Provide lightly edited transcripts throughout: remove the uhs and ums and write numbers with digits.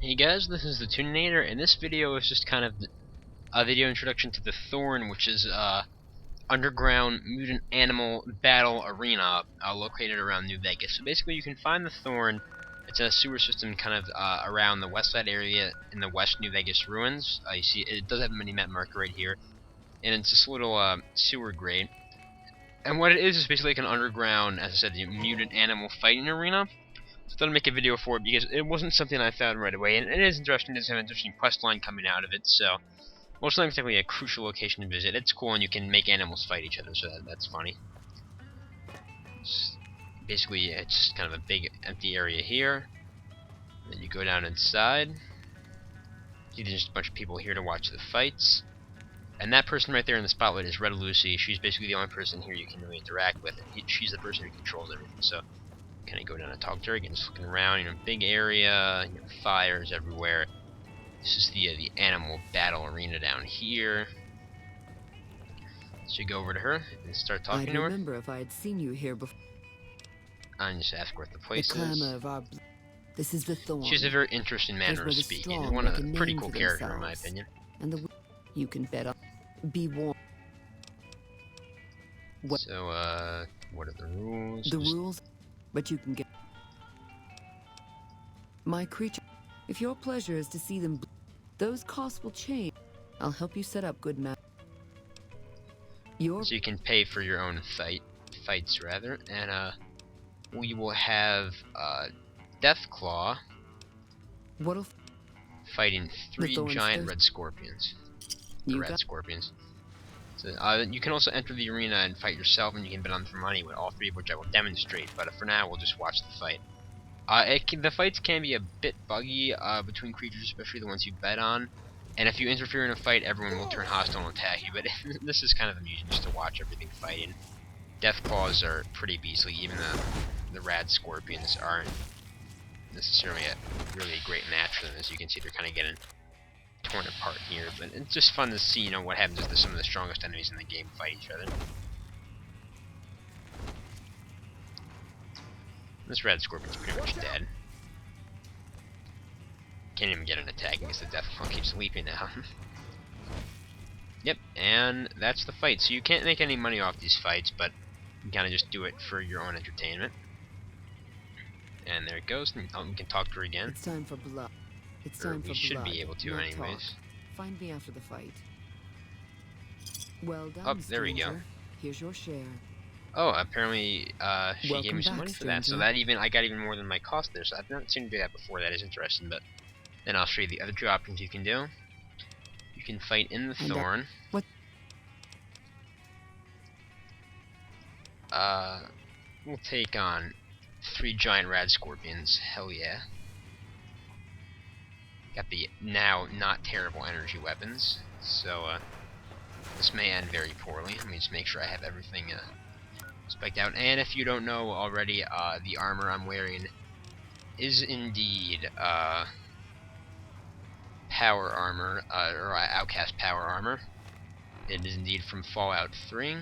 Hey guys, this is the Tuninator, and this video is just kind of a video introduction to the Thorn, which is underground mutant animal battle arena located around New Vegas. So basically you can find the Thorn. It's a sewer system kind of around the west side area in the West New Vegas ruins. You see it does have a mini-map marker right here, and it's this little sewer grate. And what it is basically like an underground, as I said, the mutant animal fighting arena. So I thought I'd make a video for it because it wasn't something I found right away, and it is interesting. There's an interesting quest line coming out of it, so most likely definitely a crucial location to visit. It's cool, and you can make animals fight each other, so that's funny. Basically, it's just kind of a big empty area here. Then you go down inside. See, there's just a bunch of people here to watch the fights. And that person right there in the spotlight is Red Lucy. She's basically the only person here you can really interact with. She's the person who controls everything, so kind of go down and talk to her again, just looking around, big area, fires everywhere. This is the animal battle arena down here. So you go over to her and start talking to her. I remember if I had seen you here before. And just ask her what the place the is. Of our... This is the Thorn. She has a very interesting manner of speaking, and one of a pretty cool character in my opinion. And you can bet on. Be warned. So what are the rules? The rules, but you can get. My creature, if your pleasure is to see them, those costs will change. I'll help you set up good map. So you can pay for your own fights rather, and we will have Deathclaw fighting 3 giant red scorpions. Red scorpions. So, you can also enter the arena and fight yourself, and you can bet on for money with all 3 of which I will demonstrate. But for now, we'll just watch the fight. The fights can be a bit buggy between creatures, especially the ones you bet on. And if you interfere in a fight, everyone will turn hostile and attack you. But this is kind of amusing just to watch everything fighting. Deathclaws are pretty beastly. Even the rad scorpions aren't necessarily a really great match for them. As you can see, they're kind of getting torn apart here. But it's just fun to see, what happens if some of the strongest enemies in the game fight each other. This red scorpion's pretty much dead. Can't even get an attack because the Deathclaw keeps leaping out. Yep, and that's the fight. So you can't make any money off these fights, but you kind of just do it for your own entertainment. And there it goes. We can talk to her again. It's time for blood. It's time for blood. We should be able to, anyways. Talk. Find me after the fight. Well done, oh, there we go. Here's your share. Oh, apparently she gave me some money for that, so I got even more than my cost there. So I've not seen her do that before. That is interesting, but then I'll show you the other 2 options you can do. You can fight in the Thorn. What? We'll take on 3 giant rad scorpions. Hell yeah. Got the now not terrible energy weapons, so this may end very poorly. Let me just make sure I have everything spec'd out. And if you don't know already, the armor I'm wearing is indeed power armor, or outcast power armor. It is indeed from Fallout 3.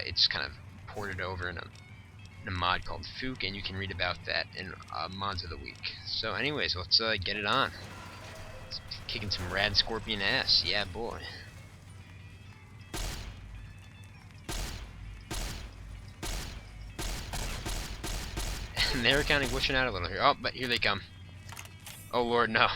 It's kind of ported over in a mod called Fook, and you can read about that in Mods of the Week. So anyways, let's get it on. Let's kicking some rad scorpion ass. Yeah, boy. And they're kind of glitching out a little here. Oh, but here they come. Oh lord, no.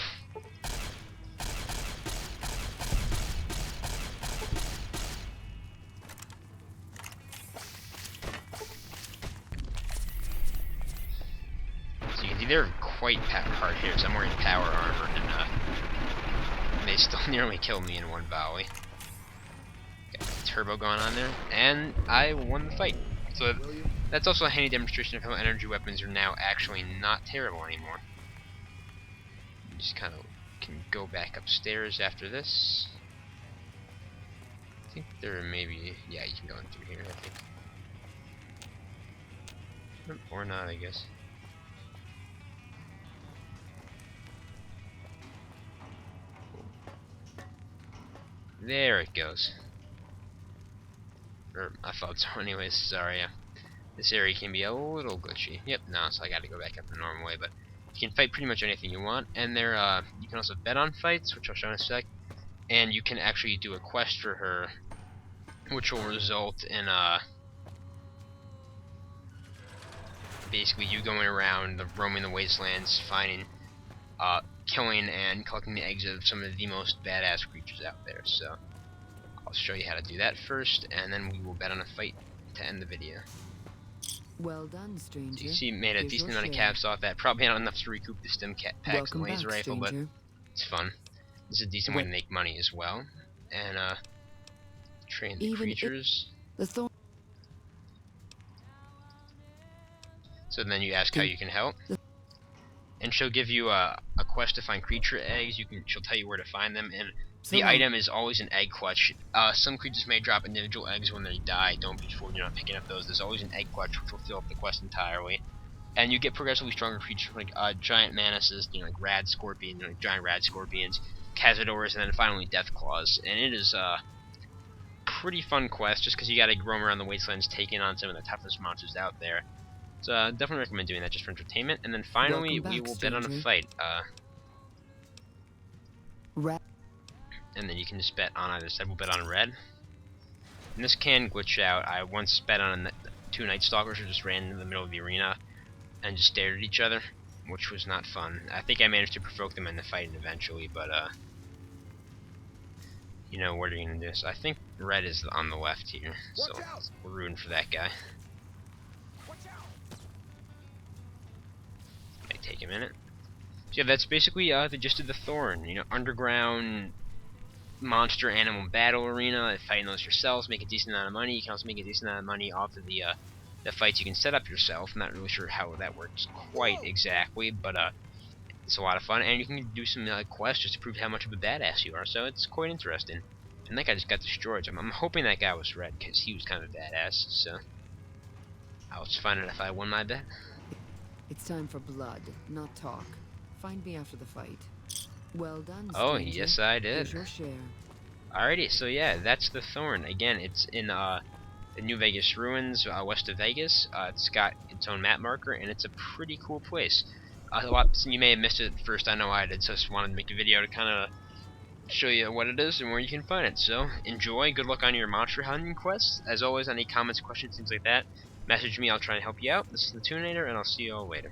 So you can see they're quite hard hitters. I'm wearing power armor, and they still nearly killed me in one volley. Got a turbo going on there, and I won the fight. So that's also a handy demonstration of how energy weapons are now actually not terrible anymore. You just kind of can go back upstairs after this. I think there may be, yeah, you can go in through here, I think. Or not, I guess. There it goes. Or I thought so anyways, sorry. This area can be a little glitchy. Yep, no, so I gotta go back up the normal way, but you You can fight pretty much anything you want, and you can also bet on fights, which I'll show in a sec. And you can actually do a quest for her, which will result in basically you going around roaming the wastelands, finding, killing and collecting the eggs of some of the most badass creatures out there. So I'll show you how to do that first, and then we will bet on a fight to end the video. Well done, stranger. So you see, made a Here's decent your amount of share. caps off that. Probably not enough to recoup the stim packs and Welcome laser back, rifle, but stranger. it's fun. This is a decent way to make money as well. And train the creatures. The Thorn. So then you ask how you can help, and she'll give you a quest to find creature eggs. She'll tell you where to find them, and the item is always an egg clutch. Some creatures may drop individual eggs when they die. Don't be fooled, you're not picking up those. There's always an egg clutch, which will fill up the quest entirely. And you get progressively stronger creatures like giant manuses, like rad scorpions, giant rad scorpions, cazadors, and then finally death claws. And it is a pretty fun quest, just because you gotta roam around the wastelands taking on some of the toughest monsters out there. So definitely recommend doing that just for entertainment. And then finally, we will bet on a fight. And then you can just bet on either side. We'll bet on red. And this can glitch out. I once bet on two Night Stalkers who just ran into the middle of the arena and just stared at each other, which was not fun. I think I managed to provoke them into fighting eventually, but what are you gonna do? So I think red is on the left here, so we're rooting for that guy. Might take a minute. So yeah, that's basically the gist of the Thorn. Underground monster animal battle arena. Fighting those yourselves, make a decent amount of money. You can also make a decent amount of money off of the fights you can set up yourself. I'm not really sure how that works quite exactly, but it's a lot of fun, and you can do some quests just to prove how much of a badass you are. So it's quite interesting. And that guy just got destroyed. So I'm hoping that guy was red, because he was kind of a badass. So I'll just find out if I won my bet. It's time for blood, not talk. Find me after the fight. Well done, stranger. Oh, yes I did. Here's your share. Alrighty, so yeah, that's the Thorn. Again, it's in the New Vegas ruins, west of Vegas. It's got its own map marker, and it's a pretty cool place. You may have missed it at first, I know I did, so I just wanted to make a video to kind of show you what it is and where you can find it. So, enjoy, good luck on your monster hunting quests. As always, any comments, questions, things like that, message me, I'll try and help you out. This is the Tuninator, and I'll see you all later.